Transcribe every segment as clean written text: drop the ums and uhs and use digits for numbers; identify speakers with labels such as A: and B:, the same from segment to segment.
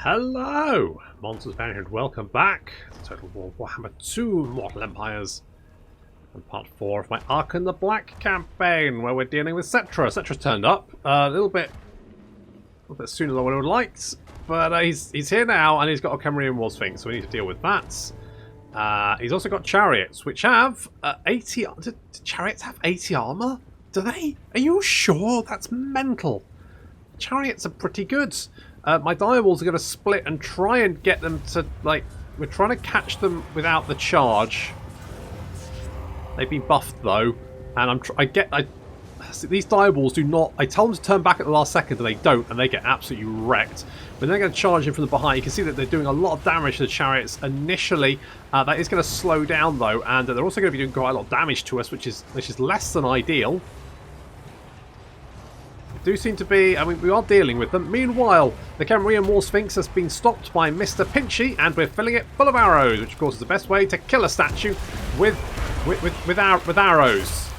A: Hello, Monsters Bound, and welcome back to Total War Warhammer 2 Mortal Empires and part 4 of my Archon the Black campaign, where we're dealing with Settra. Settra's turned up a little bit sooner than I would have liked, but he's here now, and he's got a Cambrian War Sphinx, so we need to deal with that. He's also got chariots, which have 80... Do chariots have 80 armor? Do they? Are you sure? That's mental. Chariots are pretty good. My direwolves are going to split and try and get them to, like... We're trying to catch them without the charge. They've been buffed, though. And these direwolves do not... I tell them to turn back at the last second, and they don't, and they get absolutely wrecked. When they're going to charge in from the behind, you can see that they're doing a lot of damage to the chariots initially. That is going to slow down, though, and they're also going to be doing quite a lot of damage to us, which is less than ideal. Do seem to be... I mean, we are dealing with them. Meanwhile, the Cambrian War Sphinx has been stopped by Mr. Pinchy, and we're filling it full of arrows, which of course is the best way to kill a statue with arrows.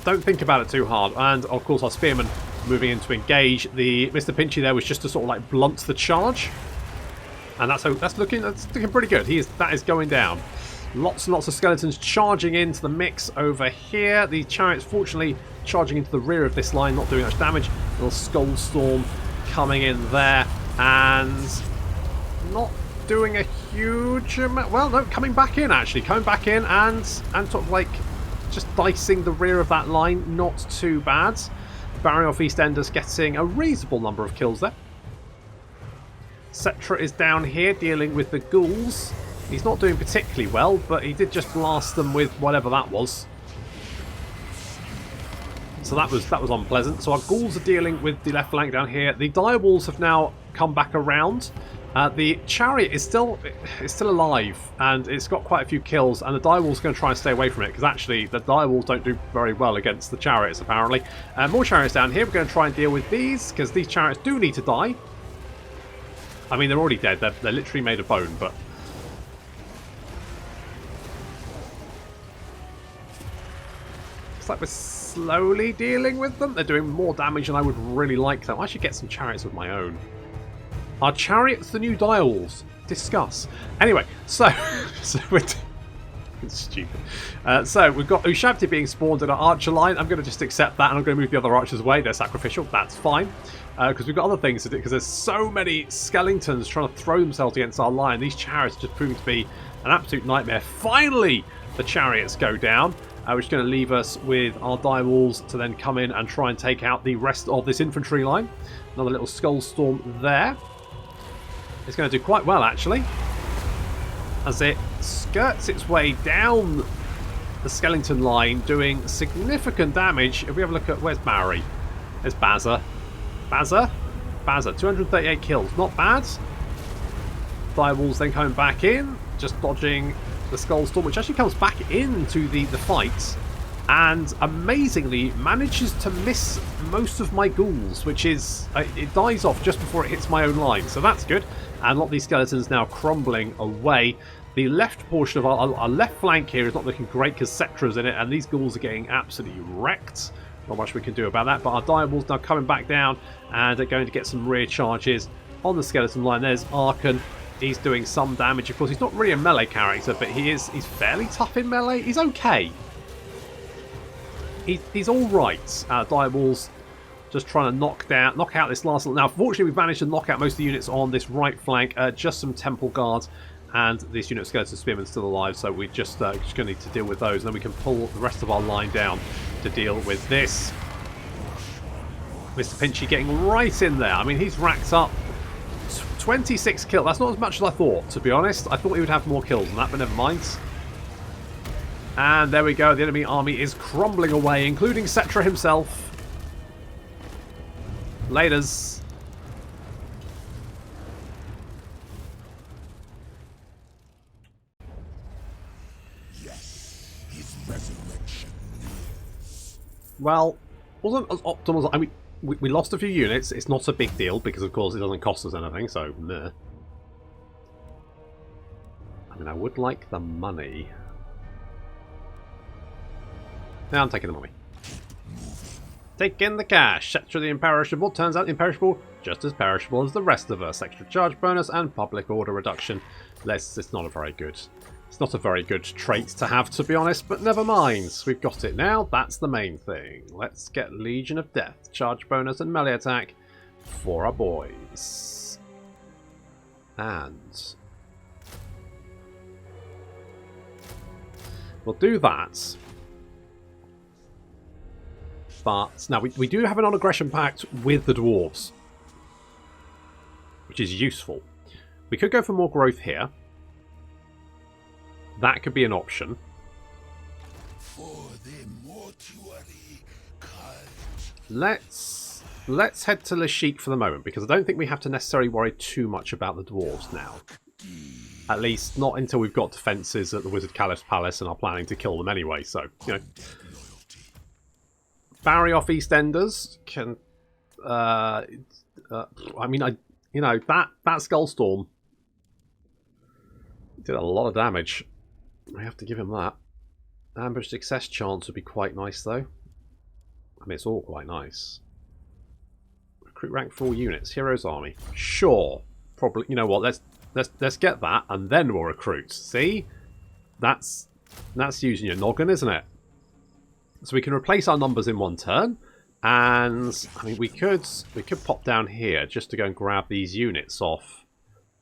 A: Don't think about it too hard. And of course, our spearmen moving in to engage. The Mr. Pinchy there was just to sort of like blunt the charge, and that's looking pretty good. That is going down. Lots and lots of skeletons charging into the mix over here. The chariots, fortunately, charging into the rear of this line, not doing much damage. A little skull storm coming in there, and not doing a huge amount. Well, no, coming back in actually, and sort of like just dicing the rear of that line. Not too bad. Barrier off Eastenders getting a reasonable number of kills there. Settra is down here dealing with the ghouls. He's not doing particularly well, but he did just blast them with whatever that was. So that was unpleasant. So our ghouls are dealing with the left flank down here. The direwolves have now come back around. The chariot is still alive, and it's got quite a few kills, and the direwolves are going to try and stay away from it, because actually the direwolves don't do very well against the chariots, apparently. More chariots down here. We're going to try and deal with these, because these chariots do need to die. I mean, they're already dead. They're literally made of bone, but... Looks like we're slowly dealing with them. They're doing more damage than I would really like them. I should get some chariots of my own. Are chariots the new direwolves? Discuss. Anyway, so we're... It's stupid. So we've got Ushabti being spawned in our archer line. I'm going to just accept that, and I'm going to move the other archers away. They're sacrificial. That's fine. Because we've got other things to do, because there's so many skeletons trying to throw themselves against our line. These chariots are just proving to be an absolute nightmare. Finally, the chariots go down, which is going to leave us with our direwolves to then come in and try and take out the rest of this infantry line. Another little skull storm there. It's going to do quite well, actually, as it skirts its way down the skeleton line, doing significant damage. If we have a look at... Where's Barry? There's Bazza. Bazza, 238 kills. Not bad. Direwolves then coming back in, just dodging the skull storm, which actually comes back into the fight, and amazingly manages to miss most of my ghouls, which is... it dies off just before it hits my own line, so that's good. And a lot of these skeletons now crumbling away. The left portion of our left flank here is not looking great, because Settra's in it, and these ghouls are getting absolutely wrecked. Not much we can do about that, but our direwolves now coming back down, and are going to get some rear charges on the skeleton line. There's Archon. He's doing some damage. Of course, he's not really a melee character, but he's fairly tough in melee. He's okay. He's all right. Direwolves just trying to knock out this last little... Now, fortunately, we've managed to knock out most of the units on this right flank. Just some temple guards, and this unit of skeleton spearmen still alive, so we're just going to need to deal with those, and then we can pull the rest of our line down to deal with this. Mr. Pinchy getting right in there. I mean, he's racked up 26 kills. That's not as much as I thought, to be honest. I thought he would have more kills than that, but never mind. And there we go. The enemy army is crumbling away, including Settra himself. Laters.
B: Yes, his resurrection lives.
A: Well, wasn't as optimal as... I mean, we lost a few units. It's not a big deal, because of course it doesn't cost us anything, so meh. I mean, I would like the money. Now I'm taking the money. Take in the cash. Settra the Imperishable. Turns out the Imperishable just as perishable as the rest of us. Extra charge bonus and public order reduction. It's not a very good... It's not a very good trait to have, to be honest, but never mind. We've got it now. That's the main thing. Let's get Legion of Death, charge bonus and melee attack for our boys. And we'll do that. But now we do have an non-aggression pact with the dwarves, which is useful. We could go for more growth here. That could be an option.
B: For the mortuary cult.
A: Let's head to Lashik for the moment, because I don't think we have to necessarily worry too much about the dwarves now. At least not until we've got defences at the Wizard Caliph's Palace and are planning to kill them anyway. So, you know, Barry off EastEnders can. I mean, that Skullstorm did a lot of damage. I have to give him that. Ambush success chance would be quite nice, though. I mean, it's all quite nice. Recruit rank 4 units. Heroes Army. Sure. Probably. You know what? Let's get that, and then we'll recruit. See? That's using your noggin, isn't it? So we can replace our numbers in one turn, and I mean we could pop down here just to go and grab these units off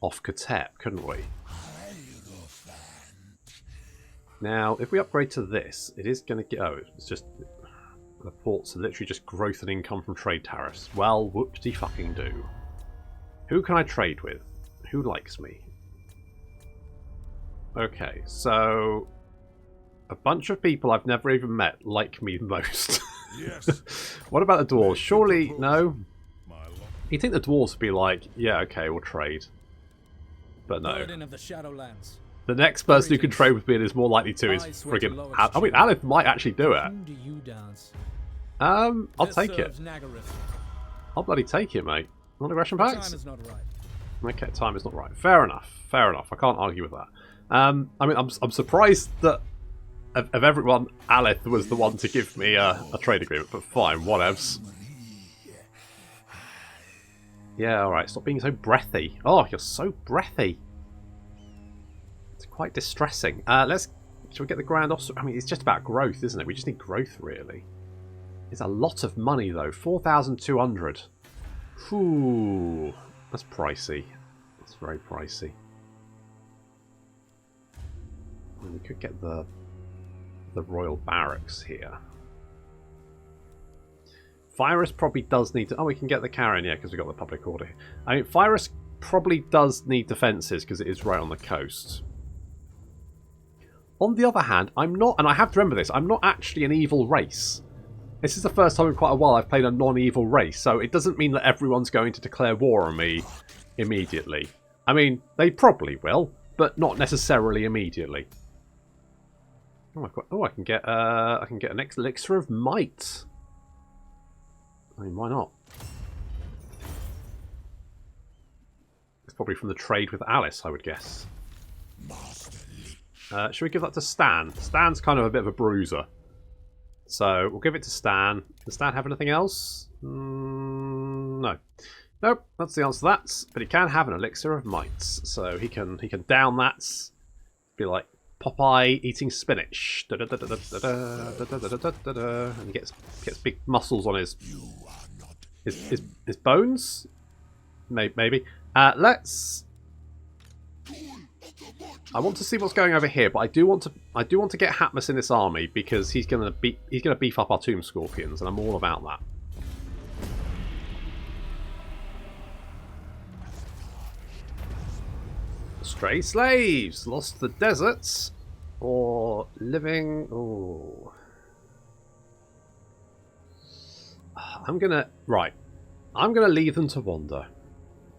A: Katep, couldn't we? Now, if we upgrade to this, it is going to get... Oh, it's just... The ports are literally just growth and income from trade tariffs. Well, whoop-de-fucking-do. Who can I trade with? Who likes me? Okay, so... A bunch of people I've never even met like me the most. Yes. What about the dwarves? Surely, no? You'd think the dwarves would be like, yeah, okay, we'll trade. But no.
C: Of the Shadowlands.
A: The next person who can trade with me and is more likely to is friggin... I mean, Aleph might actually do it. I'll take it. I'll bloody take it, mate. Non-aggression pacts? Okay, time is not right. Fair enough. Fair enough. I can't argue with that. I mean, I'm surprised that of everyone, Aleph was the one to give me a trade agreement, but fine, whatevs. Yeah, alright, stop being so breathy. Oh, you're so breathy. It's quite distressing. Shall we get the Grand Offspring? I mean, it's just about growth, isn't it? We just need growth, really. It's a lot of money, though. 4,200. Whew. That's pricey. That's very pricey. I mean, we could get the Royal Barracks here. Virus probably does need to... Oh, we can get the Karen, yeah, because we got the public order. I mean, Virus probably does need defences because it is right on the coast. On the other hand, I'm not, and I have to remember this, I'm not actually an evil race. This is the first time in quite a while I've played a non-evil race, so it doesn't mean that everyone's going to declare war on me immediately. I mean, they probably will, but not necessarily immediately. Oh, I can get an elixir of might. I mean, why not? It's probably from the trade with Alice, I would guess. Should we give that to Stan? Stan's kind of a bit of a bruiser. So, we'll give it to Stan. Does Stan have anything else? No. Nope, that's the answer to that. But he can have an elixir of might. So, he can down that. Be like Popeye eating spinach. And he gets big muscles on his bones? Maybe. Let's... I want to see what's going over here, but I do want to get Hatmus in this army because he's gonna beef up our Tomb Scorpions, and I'm all about that. Stray slaves, lost to the deserts, or living. Oh, I'm gonna leave them to wander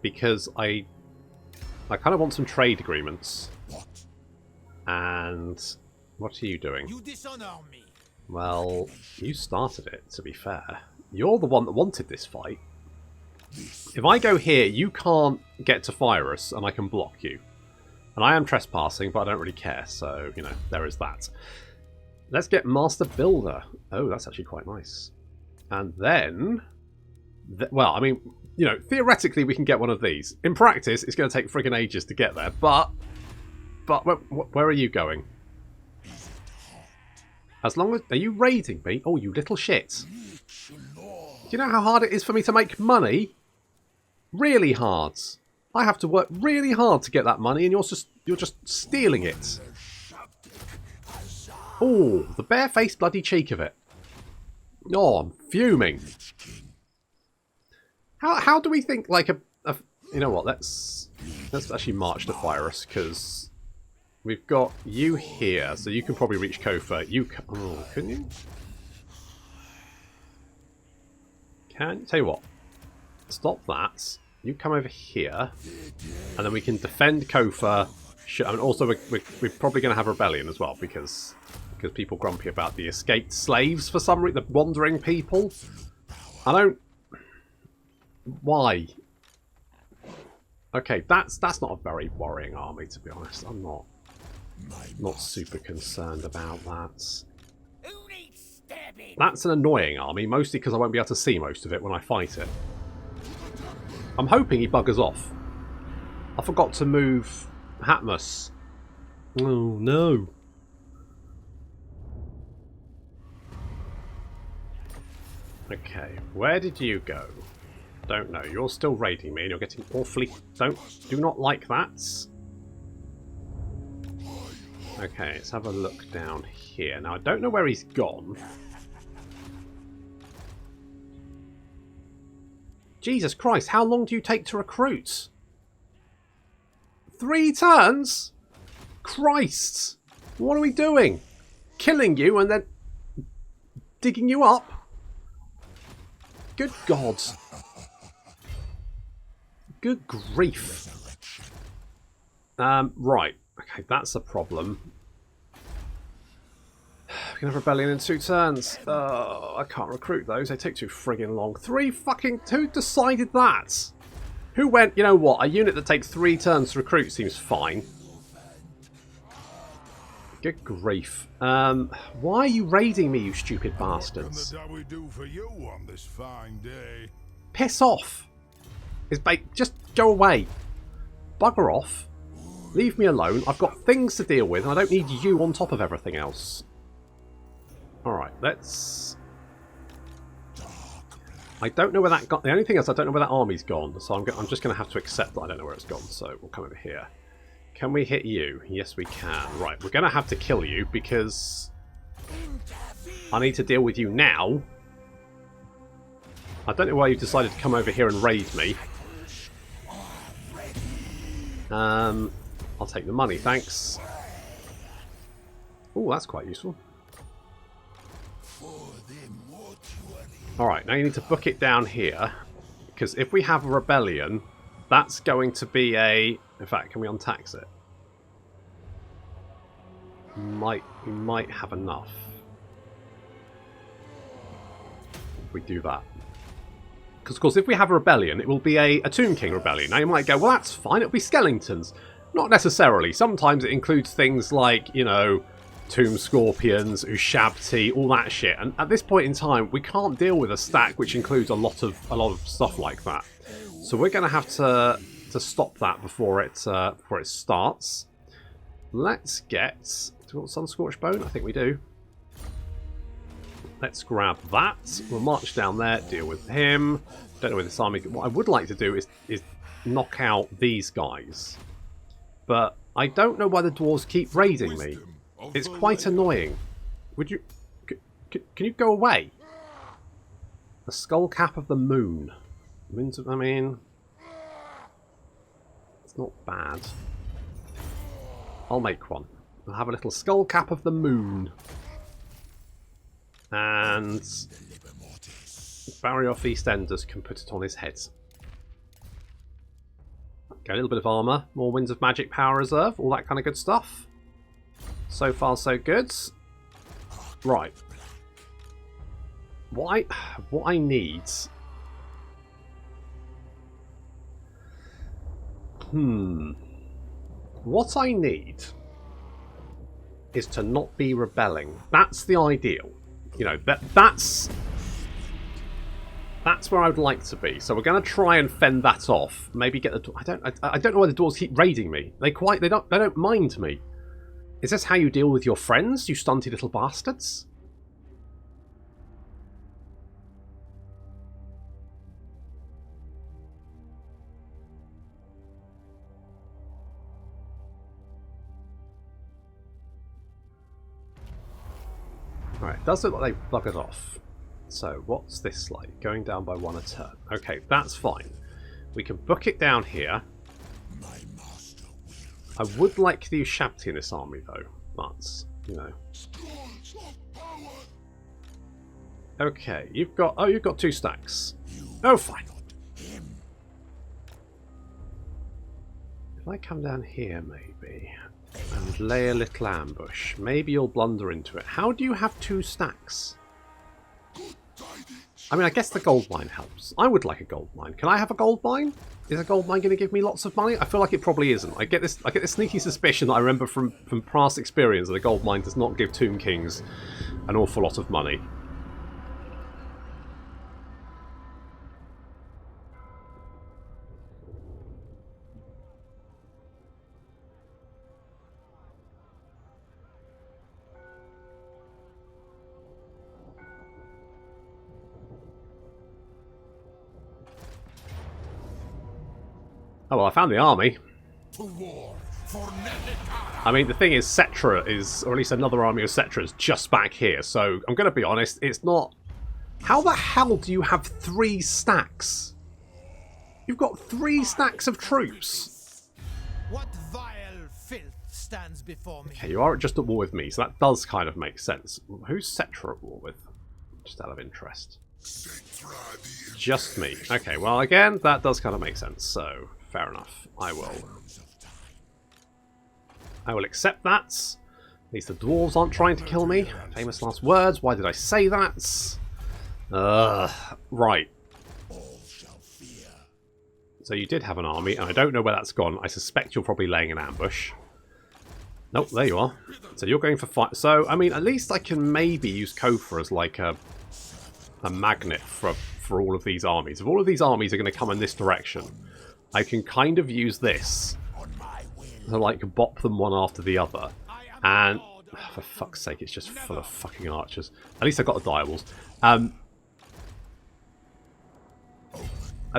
A: because I kind of want some trade agreements. And what are you doing?
C: You dishonor me.
A: Well, you started it, to be fair. You're the one that wanted this fight. If I go here, you can't get to fire us, and I can block you. And I am trespassing, but I don't really care, so, you know, there is that. Let's get Master Builder. Oh, that's actually quite nice. And then Well, I mean, you know, theoretically we can get one of these. In practice, it's going to take friggin' ages to get there. But where are you going? As long as... Are you raiding me? Oh, you little shit. Do you know how hard it is for me to make money? Really hard. I have to work really hard to get that money, and you're just stealing it. Oh, the bare-faced bloody cheek of it. Oh, I'm fuming. How do we think like a you know what? Let's actually march to Virus, because we've got you here, so you can probably reach Kofa. Oh, couldn't you? Tell you what. Stop that. You come over here, and then we can defend Kofa. And also, we're probably going to have a rebellion as well, because people grumpy about the escaped slaves for some reason, the wandering people. I don't... Why? Okay, that's not a very worrying army, to be honest. I'm not super concerned about that. That's an annoying army, mostly because I won't be able to see most of it when I fight it. I'm hoping he buggers off. I forgot to move Hatmus. Oh no. Okay, where did you go? Don't know. You're still raiding me and you're getting awfully... Do not like that. Okay, let's have a look down here. Now, I don't know where he's gone. Jesus Christ, how long do you take to recruit? 3 turns? Christ! What are we doing? Killing you and then digging you up? Good God. Good grief. Right. Okay, that's a problem. We're gonna have rebellion in 2 turns. I can't recruit those. They take too friggin' long. 3 fucking... Who decided that? Who went, you know what? A unit that takes 3 turns to recruit seems fine. Good grief. Why are you raiding me, you stupid bastards?
B: What we do for you on this fine day?
A: Piss off. Just go away. Bugger off. Leave me alone. I've got things to deal with, and I don't need you on top of everything else. Alright, let's... I don't know where that got... The only thing is I don't know where that army's gone, so I'm just going to have to accept that I don't know where it's gone, so we'll come over here. Can we hit you? Yes, we can. Right, we're going to have to kill you, because I need to deal with you now. I don't know why you've decided to come over here and raid me. I'll take the money, thanks. Oh, that's quite useful. Alright, now you need to book it down here, because if we have a rebellion, that's going to be a... In fact, can we untax it? We might have enough. If we do that. Because, of course, if we have a rebellion, it will be a Tomb King rebellion. Now, you might go, well, that's fine, it'll be skeletons. Not necessarily. Sometimes it includes things like, you know, Tomb Scorpions, Ushabti, all that shit. And at this point in time, we can't deal with a stack which includes a lot of stuff like that. So we're going to have to stop that before it starts. Let's get... Do we want Sunscorched Bone? I think we do. Let's grab that. We'll march down there, deal with him. Don't know where this army... What I would like to do is knock out these guys. But I don't know why the dwarves keep raiding me. It's quite annoying. Would you... Can you go away? The skull cap of the moon. I mean... It's not bad. I'll make one. I'll have a little skull cap of the moon. And Barrier of Eastenders can put it on his head. Okay, a little bit of armour, more Winds of Magic Power Reserve, all that kind of good stuff. So far, so good. Right. What I need... What I need is to not be rebelling. That's the ideal. You know, that's That's where I would like to be. So we're going to try and fend that off. Maybe get the... I don't know why the dwarves keep raiding me. They don't mind me. Is this how you deal with your friends, you stunty little bastards? Alright, does look like they've buggered off. So, what's this like? Going down by 1 a turn. Okay, that's fine. We can book it down here. I would like to use Shabti in this army, though. But, you know. Okay, you've got... Oh, you've got 2 stacks. Oh, fine. If I come down here, maybe, and lay a little ambush, maybe you'll blunder into it. How do you have 2 stacks? I mean, I guess the gold mine helps. I would like a gold mine. Can I have a gold mine? Is a gold mine going to give me lots of money? I feel like it probably isn't. I get this sneaky suspicion that I remember from past experience that a gold mine does not give Tomb Kings an awful lot of money. Oh, well, I found the army. I mean, the thing is, Settra is, or at least another army of Settra is just back here. So, I'm going to be honest, it's not... How the hell do you have 3 stacks? You've got 3 stacks of troops.
C: What vile filth stands before me?
A: Okay, you are just at war with me, so that does kind of make sense. Who's Settra at war with? Just out of interest. Just me. Okay, well, again, that does kind of make sense, so... Fair enough. I will accept that. At least the dwarves aren't trying to kill me. Famous last words. Why did I say that? Right. So you did have an army, and I don't know where that's gone. I suspect you're probably laying an ambush. Nope, there you are. So you're going for fight. So, I mean, at least I can maybe use Kofa as like a magnet for all of these armies. If all of these armies are going to come in this direction, I can kind of use this to, like, bop them one after the other. And, for fuck's sake, it's just full of fucking archers. At least I've got the direwolves. At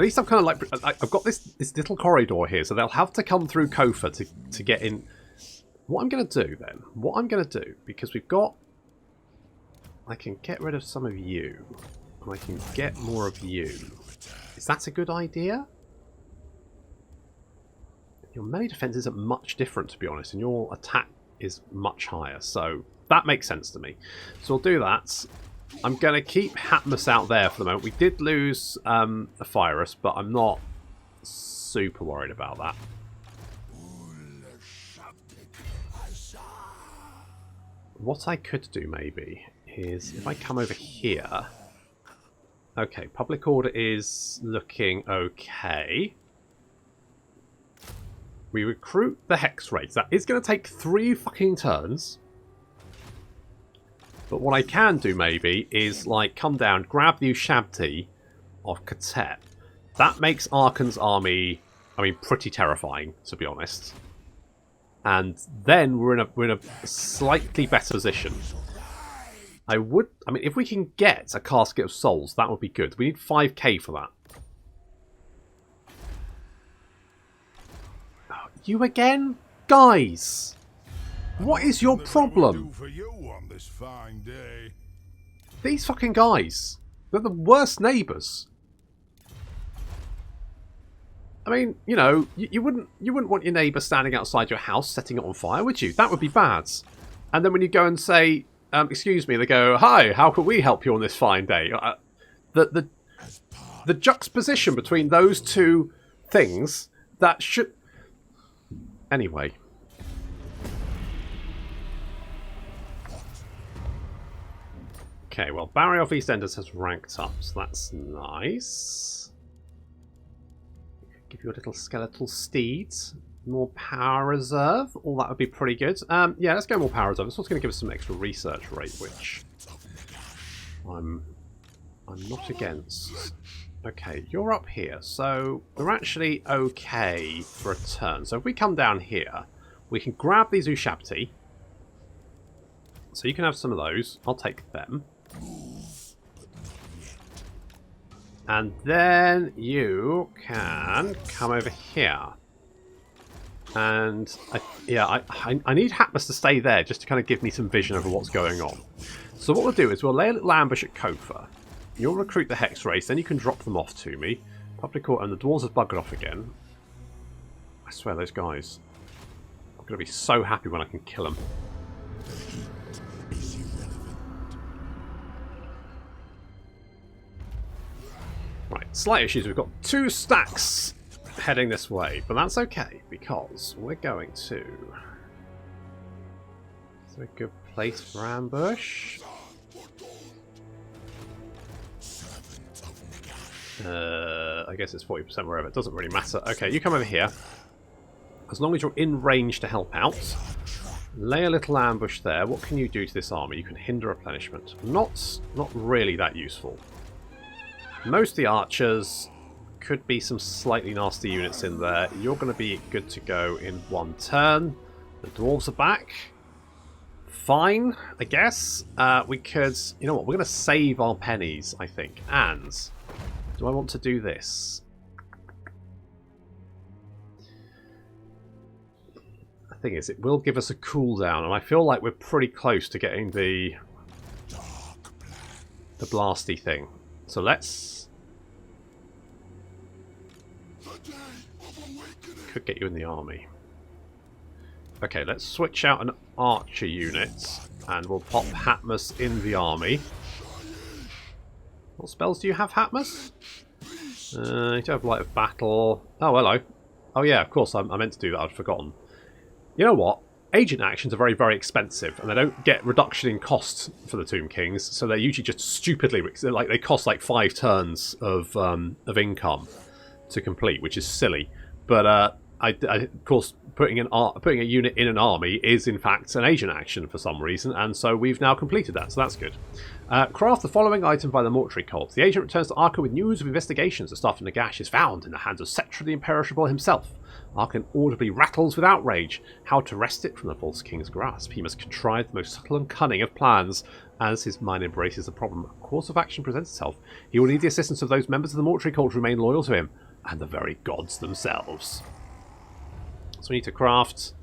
A: least I'm kind of like... I've got this little corridor here, so they'll have to come through Kofa to get in. What I'm going to do, then, because we've got... I can get rid of some of you, and I can get more of you. Is that a good idea? Your melee defense isn't much different, to be honest, and your attack is much higher, so that makes sense to me. So we'll do that. I'm going to keep Hatmus out there for the moment. We did lose a Fyrus, but I'm not super worried about that. What I could do, maybe, is if I come over here... Okay, public order is looking okay. We recruit the Hex Raids. That is going to take 3 fucking turns. But what I can do, maybe, is, like, come down, grab the Ushabti of Katet. That makes Arkan's army, I mean, pretty terrifying, to be honest. And then we're in a slightly better position. I mean, if we can get a Casket of Souls, that would be good. We need 5k for that. You again? Guys! What is your problem? These fucking guys. They're the worst neighbours. I mean, you know, you wouldn't want your neighbour standing outside your house setting it on fire, would you? That would be bad. And then when you go and say, excuse me, they go, hi, how can we help you on this fine day? The juxtaposition between those two things, that should... Anyway. Okay, well, Barrier of Eastenders has ranked up, so that's nice. Give you a little skeletal steed. More power reserve. All that would be pretty good. Yeah, let's go more power reserve. This one's going to give us some extra research rate, which I'm I'm not against. Okay, you're up here, so we're actually okay for a turn. So if we come down here, we can grab these Ushabti. So you can have some of those. I'll take them. And then you can come over here. And I need Hatmas to stay there just to kind of give me some vision over what's going on. So what we'll do is we'll lay a little ambush at Kofa. You'll recruit the Hex Race, then you can drop them off to me. Public Court, and the Dwarves have buggered off again. I swear, those guys. I'm going to be so happy when I can kill them. Right, slight issues. We've got 2 stacks heading this way, but that's okay because we're going to. Is there a good place for ambush? I guess it's 40% wherever. It doesn't really matter. Okay, you come over here. As long as you're in range to help out. Lay a little ambush there. What can you do to this army? You can hinder replenishment. Not really that useful. Most of the archers could be some slightly nasty units in there. You're going to be good to go in 1 turn. The dwarves are back. Fine, I guess. We could... You know what? We're going to save our pennies, I think. And... do I want to do this? The thing is, it will give us a cooldown, and I feel like we're pretty close to getting the blasty thing. So let's... could get you in the army. Okay, let's switch out an archer unit, and we'll pop Hatmas in the army. What spells do you have, Hatmas? You don't have Light of Battle. Oh, hello. Oh, yeah, of course, I meant to do that. I'd forgotten. You know what? Agent actions are very, very expensive, and they don't get reduction in cost for the Tomb Kings, so they're usually just stupidly... like they cost like 5 turns of income to complete, which is silly. But, of course, putting a unit in an army is, in fact, an agent action for some reason, and so we've now completed that, so that's good. Craft the following item by the mortuary cult. The agent returns to Arkham with news of investigations. The staff of Nagash is found in the hands of Settra the Imperishable himself. Arkham audibly rattles with outrage. How to wrest it from the false king's grasp? He must contrive the most subtle and cunning of plans. As his mind embraces the problem, a course of action presents itself. He will need the assistance of those members of the mortuary cult who remain loyal to him, and the very gods themselves. So we need to craft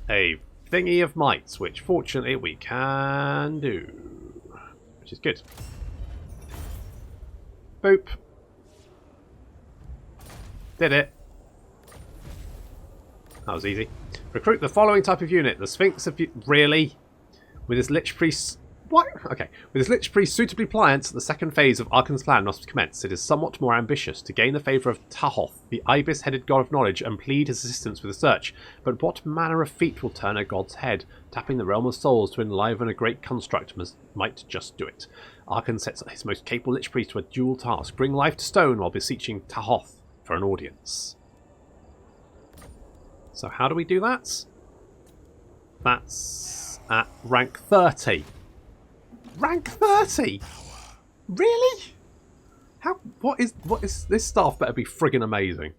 A: a thingy of mites, which fortunately we can do. Which is good. Boop. Did it. That was easy. Recruit the following type of unit. The Sphinx of... really? With his Lich Priest... what? Okay. With his Lich Priest suitably pliant, the second phase of Arkhan's plan must commence. It is somewhat more ambitious to gain the favour of Tahoth, the ibis-headed god of knowledge, and plead his assistance with the search. But what manner of feat will turn a god's head? Tapping the realm of souls to enliven a great construct might just do it. Arkhan sets his most capable Lich Priest to a dual task. Bring life to stone while beseeching Tahoth for an audience. So how do we do that? That's at rank 30. Rank 30? Really? How? What is this staff better be friggin' amazing.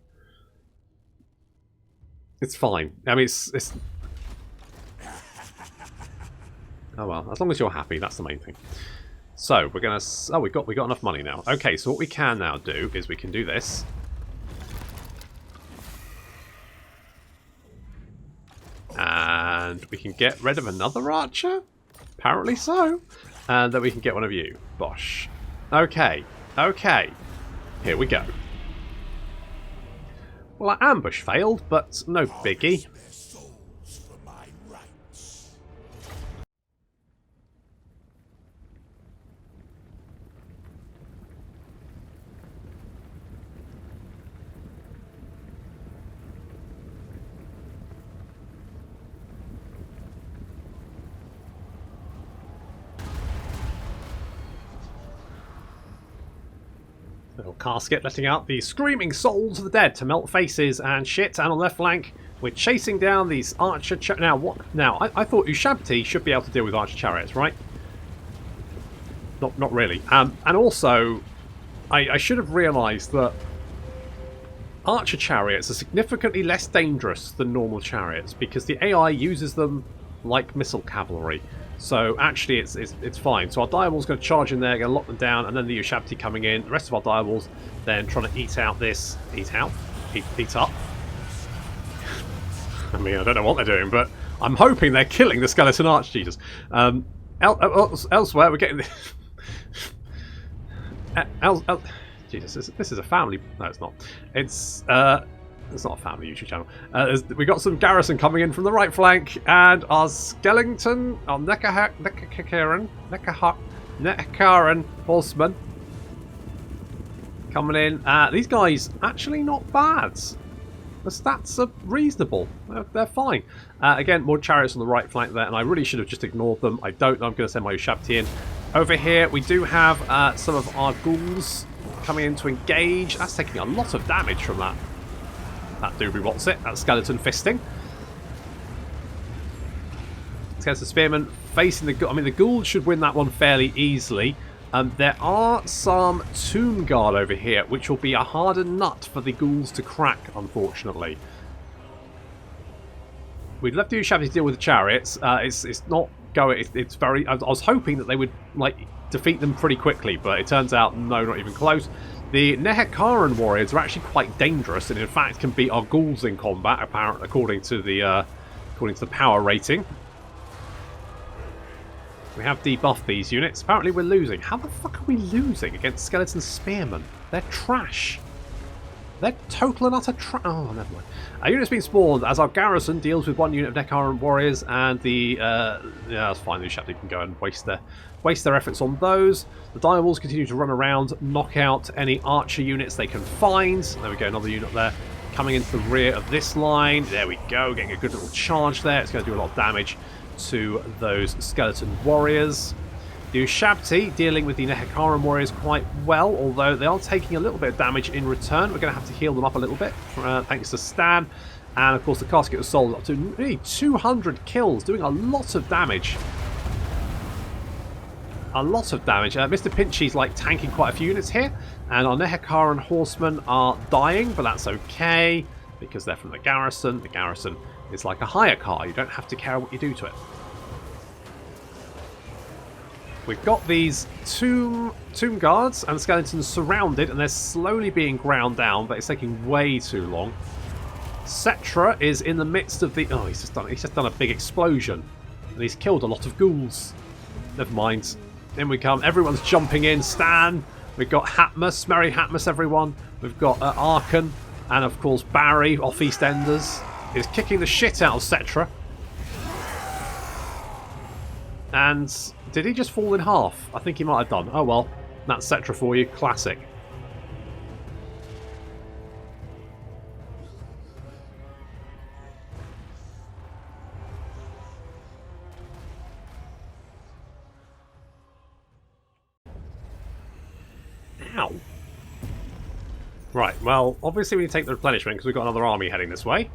A: It's fine. I mean, it's... oh well, as long as you're happy, that's the main thing. So we're gonna... oh, we got enough money now. Okay, so what we can now do is we can do this. And we can get rid of another archer? Apparently so. And then we can get one of you. Bosh. Okay. Okay. Here we go. Well, our ambush failed, but no biggie. Little casket letting out the screaming souls of the dead to melt faces and shit. And on the left flank, we're chasing down these archer now what? Now I thought Ushabti should be able to deal with archer chariots, right? Not really. And also, I should have realised that archer chariots are significantly less dangerous than normal chariots because the AI uses them like missile cavalry. So actually it's fine. So our direballs going to charge in there, going to lock them down, and then the Ushabti coming in. The rest of our direballs then trying to eat up. I mean, I don't know what they're doing, but I'm hoping they're killing the skeleton archjesus. Elsewhere, we're getting Jesus, this is a family. No, it's not. It's not a family YouTube channel. We got some garrison coming in from the right flank, and our skeleton, our Nehekaran horsemen coming in. These guys actually not bad. The stats are reasonable. They're fine. Again, more chariots on the right flank there, and I really should have just ignored them. I don't know. I'm going to send my Ushabti in. Over here, we do have some of our ghouls coming in to engage. That's taking a lot of damage from that. That doobie what's it? That skeleton fisting. Skeleton spearman facing the ghoul. I mean, the ghouls should win that one fairly easily. There are some tomb guard over here, which will be a harder nut for the ghouls to crack, unfortunately. We'd love to Ushabti to deal with the chariots. It's not going. It's very. I was hoping that they would like defeat them pretty quickly, but it turns out no, not even close. The Nehekaran warriors are actually quite dangerous, and in fact can beat our ghouls in combat, apparently, according to the power rating. We have debuffed these units. Apparently we're losing. How the fuck are we losing against skeleton spearmen? They're trash. They're total and utter trash. Oh, never mind. A unit's been spawned as our garrison deals with one unit of Nehekaran warriors, and the yeah, that's fine. The Ushabti can go and waste their efforts on those. The direwolves continue to run around, knock out any archer units they can find. There we go, another unit there coming into the rear of this line. There we go, getting a good little charge there. It's going to do a lot of damage to those skeleton warriors. The Ushabti dealing with the Nehekaran warriors quite well, although they are taking a little bit of damage in return. We're going to have to heal them up a little bit, thanks to Stan. And of course the Casket of Souls up to nearly 200 kills, doing a lot of damage. A lot of damage. Mr. Pinchy's like tanking quite a few units here, and our Nehekaran horsemen are dying, but that's okay because they're from the garrison. The garrison is like a hire car. You don't have to care what you do to it. We've got these tomb guards and skeletons surrounded, and they're slowly being ground down, but it's taking way too long. Settra is in the midst of the... Oh, he's just done a big explosion, and he's killed a lot of ghouls. Never mind. In we come. Everyone's jumping in. Stan. We've got Hatmus. Merry Hatmus, everyone. We've got Arkan, and of course Barry off EastEnders is kicking the shit out of Settra. And did he just fall in half? I think he might have done. Oh well, that's Settra for you. Classic. Ow. Right, well, obviously we need to take the replenishment because we've got another army heading this way.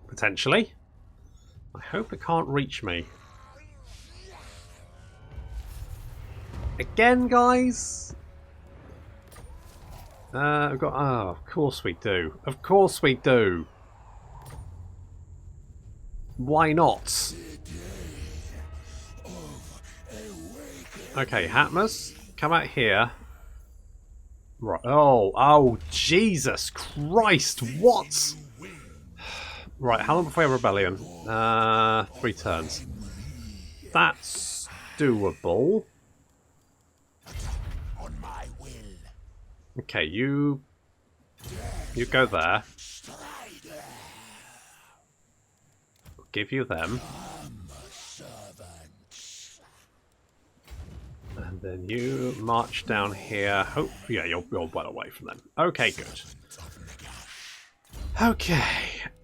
A: Potentially. I hope it can't reach me. Again, guys? We've got... Oh, of course we do. Of course we do. Why not? Okay, Hatmus, come out here. Right. Oh, Jesus Christ, what? Right, how long before we have rebellion? 3 turns. That's doable. Okay, you go there. I'll give you them. And then you march down here. Hope, yeah, you're well away from them. Okay, good.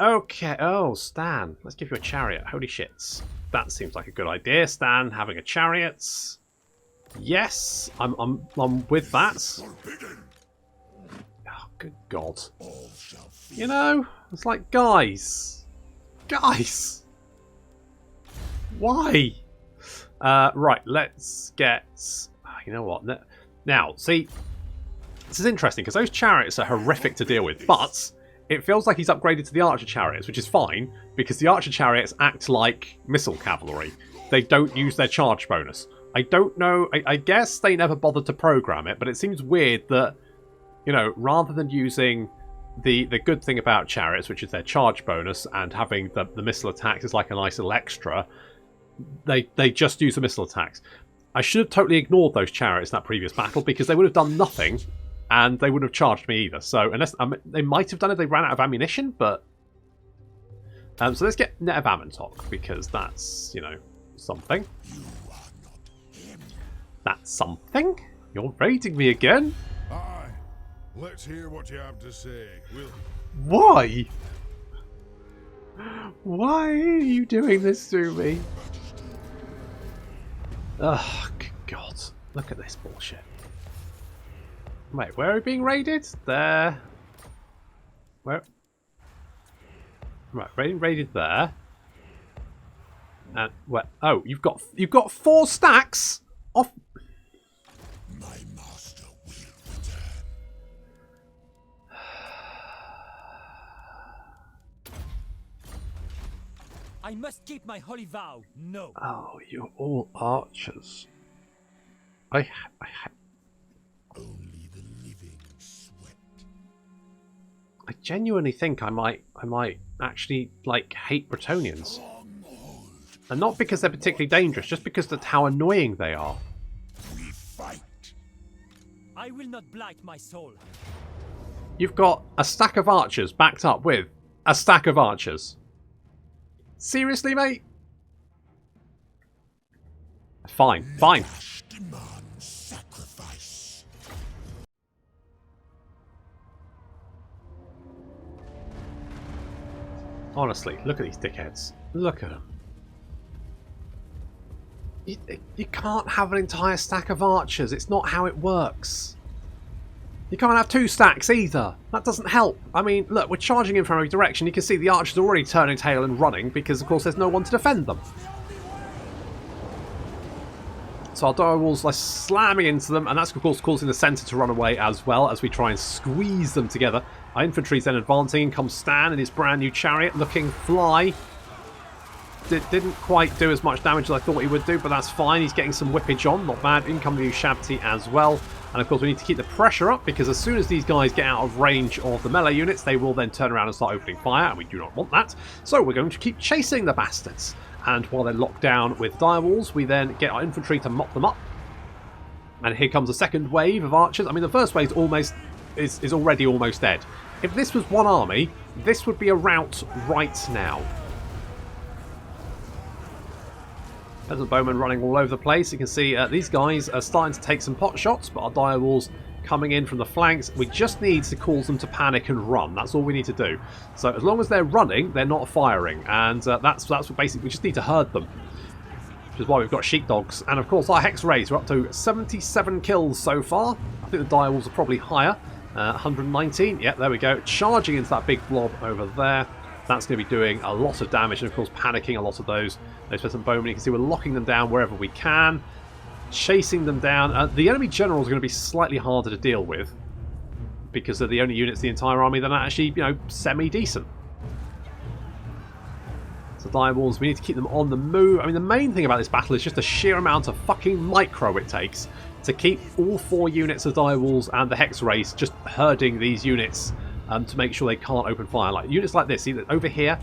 A: Okay. Oh, Stan, let's give you a chariot. Holy shits, that seems like a good idea. Stan having a chariot. Yes, I'm with that. Oh, good God. You know, it's like, guys, why? Right, let's get... You know what? Now, see, this is interesting because those chariots are horrific to deal with, but it feels like he's upgraded to the archer chariots, which is fine because the archer chariots act like missile cavalry. They don't use their charge bonus. I don't know, I guess they never bothered to program it, but it seems weird that, you know, rather than using the good thing about chariots, which is their charge bonus, and having the missile attacks is like a nice little extra, they just use the missile attacks. I should have totally ignored those chariots in that previous battle because they would have done nothing and they wouldn't have charged me either. So unless they might have done it if they ran out of ammunition, but so let's get Net of Amantok because that's, you know, something. That's something. You're raiding me again.
B: Aye. Let's hear what you have to say.
A: Why? Why are you doing this to me? Ugh, God. Look at this bullshit. Wait, where are we being raided? There. Where? Right, being raided there. And where? Oh, you've got 4 stacks off.
B: My master will return.
D: I must keep my holy vow. No.
A: Oh, you're all archers. I
B: Only the living sweat.
A: I genuinely think I might actually like hate Bretonnians. And not because they're particularly dangerous, just because of how annoying they are.
B: We fight.
D: I will not blight my soul.
A: You've got a stack of archers backed up with a stack of archers. Seriously, mate? Fine, fine.
B: Demands sacrifice.
A: Honestly, look at these dickheads. Look at them. You can't have an entire stack of archers. It's not how it works. You can't have 2 stacks either. That doesn't help. I mean, look, we're charging in from every direction. You can see the archers are already turning tail and running because, of course, there's no one to defend them. So our dire wolves are slamming into them, and that's, of course, causing the centre to run away as well as we try and squeeze them together. Our infantry's then advancing, and comes Stan in his brand new chariot, looking fly. Didn't quite do as much damage as I thought he would do, but that's fine. He's getting some whippage on, not bad. In come the new Shabti as well. And of course we need to keep the pressure up because as soon as these guys get out of range of the melee units, they will then turn around and start opening fire, and we do not want that. So we're going to keep chasing the bastards. And while they're locked down with dire walls, we then get our infantry to mop them up. And here comes a second wave of archers. I mean, the first wave is already almost dead. If this was one army, this would be a rout right now. Peasant bowmen running all over the place. You can see these guys are starting to take some pot shots, but our dire walls coming in from the flanks. We just need to cause them to panic and run. That's all we need to do. So as long as they're running, they're not firing, and that's what basically we just need to herd them. Which is why we've got sheepdogs, and of course our hex rays are up to 77 kills so far. I think the dire walls are probably higher. 119. Yep, there we go. Charging into that big blob over there. That's going to be doing a lot of damage, and of course panicking a lot of those peasant bowmen. You can see we're locking them down wherever we can, chasing them down. The enemy generals are going to be slightly harder to deal with because they're the only units in the entire army that are actually, you know, semi-decent. So dire walls, we need to keep them on the move. I mean, the main thing about this battle is just the sheer amount of fucking micro it takes to keep all 4 units of dire walls and the hex race just herding these units to make sure they can't open fire. Like units like this, see that over here,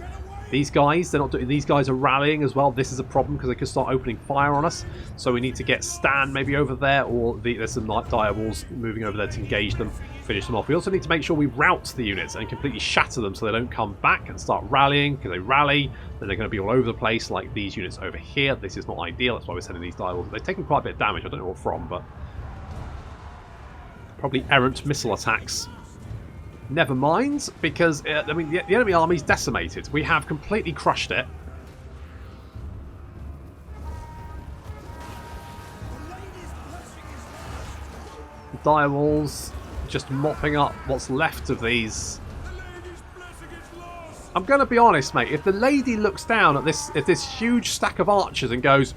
A: these guys, they're not doing. These guys are rallying as well. This is a problem because they could start opening fire on us. So we need to get Stan maybe over there, or there's some dire walls moving over there to engage them, finish them off. We also need to make sure we rout the units and completely shatter them so they don't come back and start rallying. Because they rally, then they're going to be all over the place like these units over here. This is not ideal. That's why we're sending these dire walls. They're taking quite a bit of damage. I don't know what from, but probably errant missile attacks. Never mind, because I mean the enemy army's decimated. We have completely crushed it. Dire walls just mopping up what's left of these. I'm going to be honest, mate. If the lady looks down at this huge stack of archers and goes,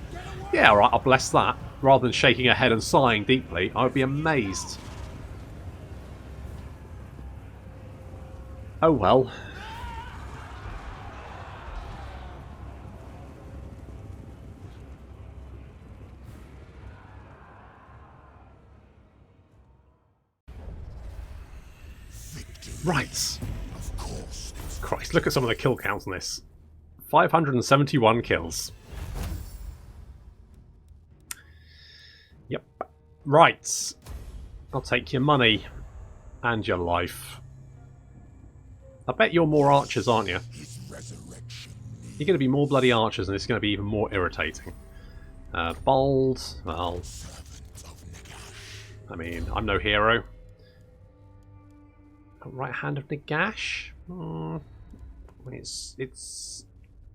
A: Yeah, alright, I'll bless that. Rather than shaking her head and sighing deeply, I would be amazed. Oh well. Right.
B: Of course.
A: Christ, look at some of the kill counts on this. 571 kills. Yep. Right. I'll take your money. And your life. I bet you're more archers, aren't you?
B: His resurrection.
A: You're going to be more bloody archers, and it's going to be even more irritating. Bold. Well,
B: Servant of Nagash.
A: I mean, I'm no hero. Right hand of Nagash. It's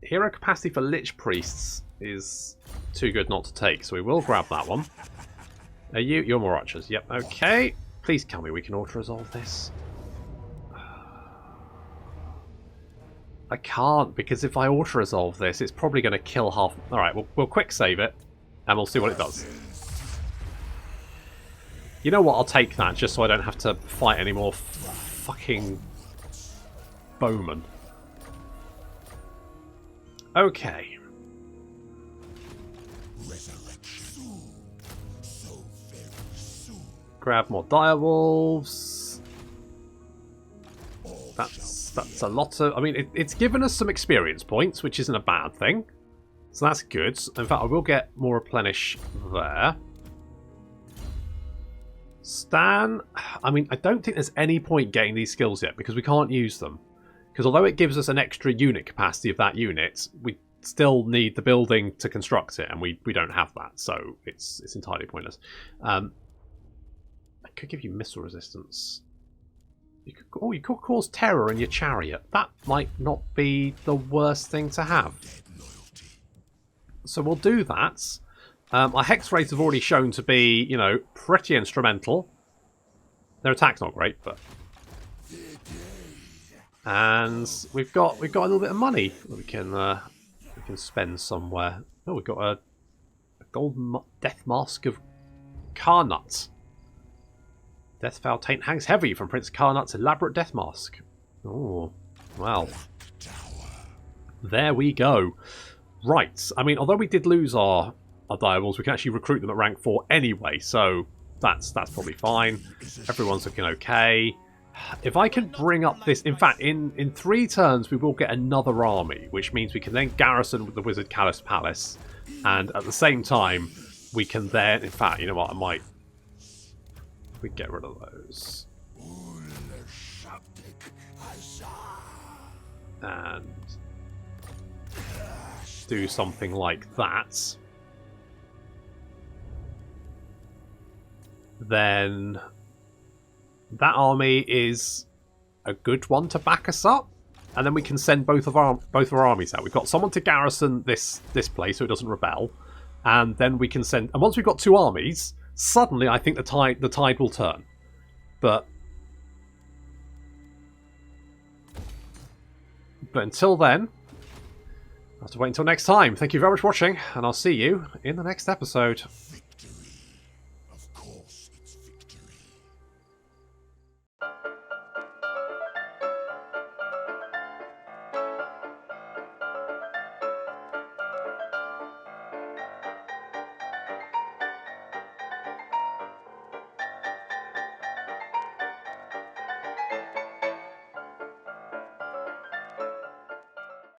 A: hero capacity for Lich Priests is too good not to take, so we will grab that one. You're more archers. Yep. Okay. Please tell me we can auto-resolve this. I can't, because if I auto-resolve this, it's probably going to kill half... Alright, we'll quick save it, and we'll see what it does. You know what, I'll take that, just so I don't have to fight any more fucking bowmen. Okay.
B: Resurrection. So very soon.
A: Grab more direwolves. That's a lot of... I mean, it's given us some experience points, which isn't a bad thing. So that's good. In fact, I will get more replenish there. Stan... I mean, I don't think there's any point getting these skills yet, because we can't use them. Because although it gives us an extra unit capacity of that unit, we still need the building to construct it, and we don't have that, so it's entirely pointless. I could give you missile resistance. You could cause terror in your chariot. That might not be the worst thing to have. So we'll do that. Our hex rates have already shown to be, you know, pretty instrumental. Their attack's not great, but... And we've got a little bit of money that we can spend somewhere. Oh, we've got a gold death mask of Karnut. Death Foul Taint hangs heavy from Prince Karnut's elaborate death mask. Oh, well. There we go. Right. I mean, although we did lose our direwolves, we can actually recruit them at rank 4 anyway, so that's probably fine. Everyone's looking okay. If I can bring up this... In fact, in 3 turns, we will get another army, which means we can then garrison the Wizard Callus Palace, and at the same time, we can then... In fact, you know what, I might... We get rid of those. And do something like that. Then that army is a good one to back us up. And then we can send both of our armies out. We've got someone to garrison this place so it doesn't rebel. And then we can send... And once we've got 2 armies... Suddenly, I think the tide will turn. But until then, I have to wait until next time. Thank you very much for watching, and I'll see you in the next episode.